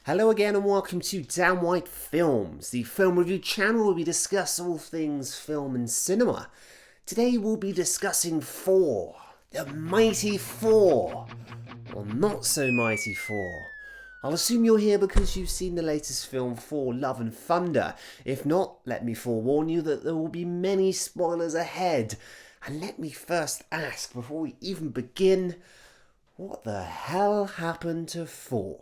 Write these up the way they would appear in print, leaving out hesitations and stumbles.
Hello again and welcome to DanWhiteFilms, the film review channel where we discuss all things film and cinema. Today we'll be discussing Thor, the Mighty Thor, or not so Mighty Thor. I'll assume you're here because you've seen the latest film, Thor Love and Thunder. If not, let me forewarn you that there will be many spoilers ahead. And let me first ask, before we even begin, what the hell happened to Thor?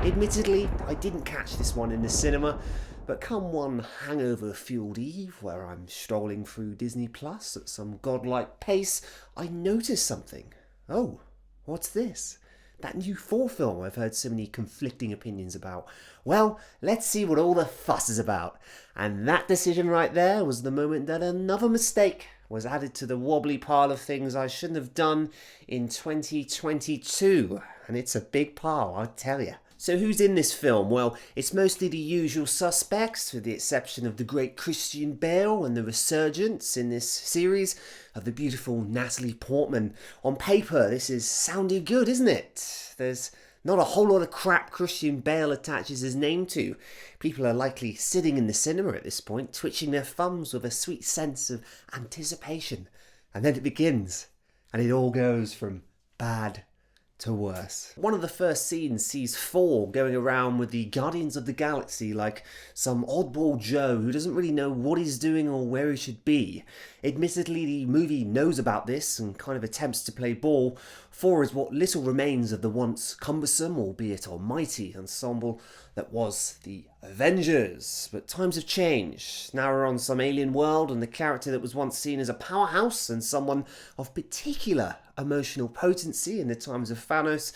Admittedly, I didn't catch this one in the cinema, but come one hangover-fueled eve where I'm strolling through Disney Plus at some godlike pace, I noticed something. Oh, what's this? That new Thor film I've heard so many conflicting opinions about. Well, let's see what all the fuss is about. And that decision right there was the moment that another mistake was added to the wobbly pile of things I shouldn't have done in 2022. And it's a big pile, I tell you. So who's in this film? Well, it's mostly the usual suspects, with the exception of the great Christian Bale and the resurgence in this series of the beautiful Natalie Portman. On paper, this is sounding good, isn't it? There's not a whole lot of crap Christian Bale attaches his name to. People are likely sitting in the cinema at this point, twitching their thumbs with a sweet sense of anticipation. And then it begins, and it all goes from bad to worse. One of the first scenes sees Thor going around with the Guardians of the Galaxy like some oddball Joe who doesn't really know what he's doing or where he should be. Admittedly, the movie knows about this and kind of attempts to play ball. Thor is what little remains of the once cumbersome, albeit almighty, ensemble that was the Avengers. But times have changed. Now we're on some alien world, and the character that was once seen as a powerhouse and someone of particular emotional potency in the times of Thanos,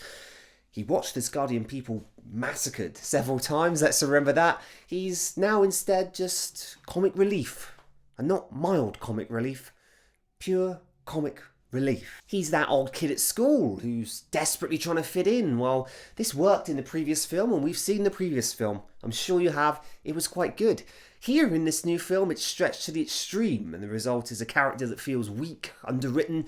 he watched his Guardian people massacred several times, let's remember that. He's now instead just comic relief. And not mild comic relief, pure comic relief. He's that old kid at school who's desperately trying to fit in. Well, this worked in the previous film, and we've seen the previous film. I'm sure you have. It was quite good. Here in this new film, it's stretched to the extreme, and the result is a character that feels weak, underwritten,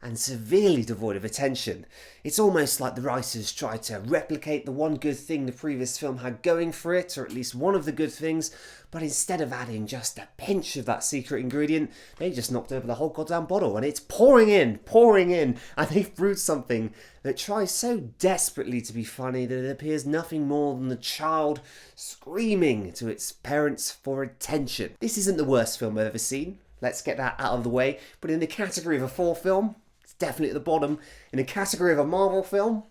and severely devoid of attention. It's almost like the writers tried to replicate the one good thing the previous film had going for it, or at least one of the good things, but instead of adding just a pinch of that secret ingredient, they just knocked over the whole goddamn bottle, and it's pouring in, and they've brewed something that tries so desperately to be funny that it appears nothing more than the child screaming to its parents for attention. This isn't the worst film I've ever seen. Let's get that out of the way. But in the category of a Thor film, it's definitely at the bottom. In the category of a Marvel film,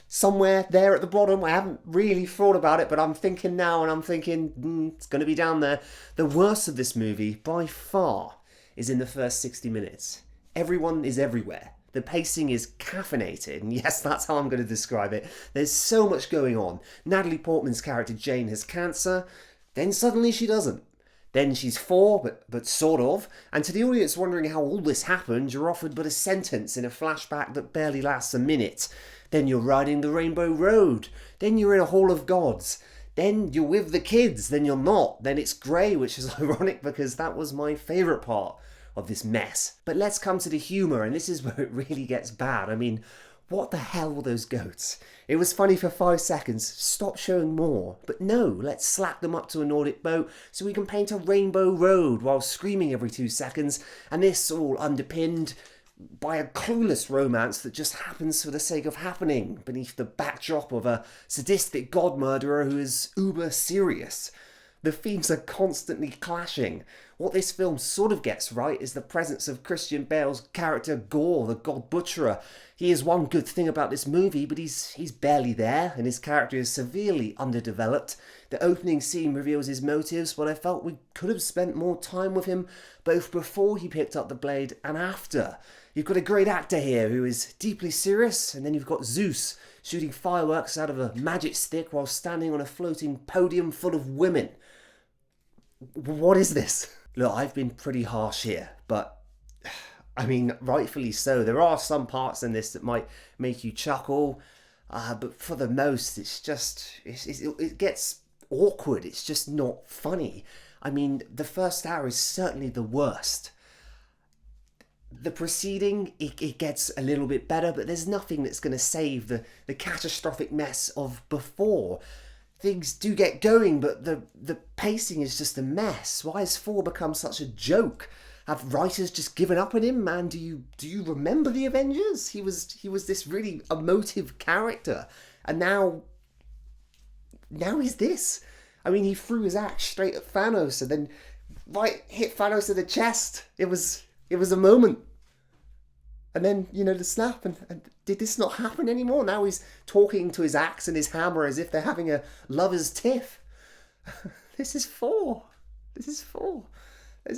somewhere there at the bottom. I haven't really thought about it, but I'm thinking now, and I'm thinking, it's going to be down there. The worst of this movie, by far, is in the first 60 minutes. Everyone is everywhere. The pacing is caffeinated, and yes, that's how I'm going to describe it. There's so much going on. Natalie Portman's character Jane has cancer, then suddenly she doesn't. Then she's Thor, but sort of. And to the audience wondering how all this happened, you're offered but a sentence in a flashback that barely lasts a minute. Then you're riding the Rainbow Road. Then you're in a Hall of Gods. Then you're with the kids. Then you're not. Then it's grey, which is ironic because that was my favourite part of this mess. But let's come to the humour, and this is where it really gets bad. I mean, what the hell were those goats? It was funny for 5 seconds, stop showing more. But no, let's slap them up to a Nordic boat so we can paint a rainbow road while screaming every 2 seconds, and this all underpinned by a clueless romance that just happens for the sake of happening beneath the backdrop of a sadistic god murderer who is uber serious. The themes are constantly clashing. What this film sort of gets right is the presence of Christian Bale's character Gorr the God Butcher. He is one good thing about this movie, but he's barely there, and his character is severely underdeveloped. The opening scene reveals his motives, but I felt we could have spent more time with him both before he picked up the blade and after. You've got a great actor here who is deeply serious, and then you've got Zeus shooting fireworks out of a magic stick while standing on a floating podium full of women. What is this? Look, I've been pretty harsh here, but I mean, rightfully so. There are some parts in this that might make you chuckle, but for the most, it's just, it gets awkward. It's just not funny. I mean, the first hour is certainly the worst. the proceeding, it gets a little bit better, but there's nothing that's going to save the catastrophic mess of before. Things do get going, but the pacing is just a mess. Why has Thor become such a joke? Have writers just given up on him, man? Do you remember the Avengers? He was this really emotive character, and now he's this. I mean, he threw his axe straight at Thanos, and then hit Thanos in the chest. It was a moment. And then, the snap, and did this not happen anymore? Now he's talking to his axe and his hammer as if they're having a lover's tiff. This is Thor. There's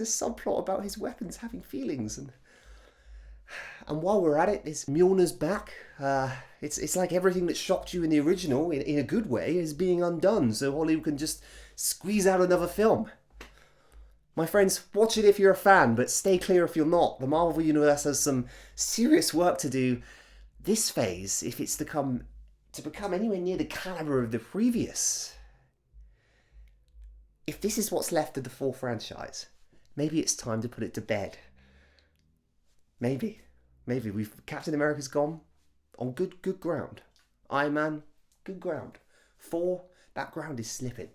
a subplot about his weapons having feelings. And while we're at it, this Mjolnir's back. It's like everything that shocked you in the original, in a good way, is being undone. So Hollywood can just squeeze out another film. My friends, watch it if you're a fan, but stay clear if you're not. The Marvel Universe has some serious work to do this phase if it's to become anywhere near the caliber of the previous. If this is what's left of the Thor franchise, maybe it's time to put it to bed. Maybe Captain America's gone on good ground. Iron Man, good ground. Thor, that ground is slipping.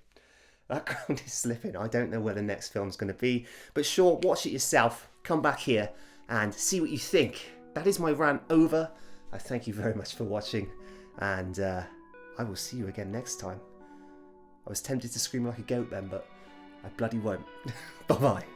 I don't know where the next film's going to be. But sure, watch it yourself. Come back here and see what you think. That is my rant over. I thank you very much for watching. And I will see you again next time. I was tempted to scream like a goat then, but I bloody won't. Bye-bye.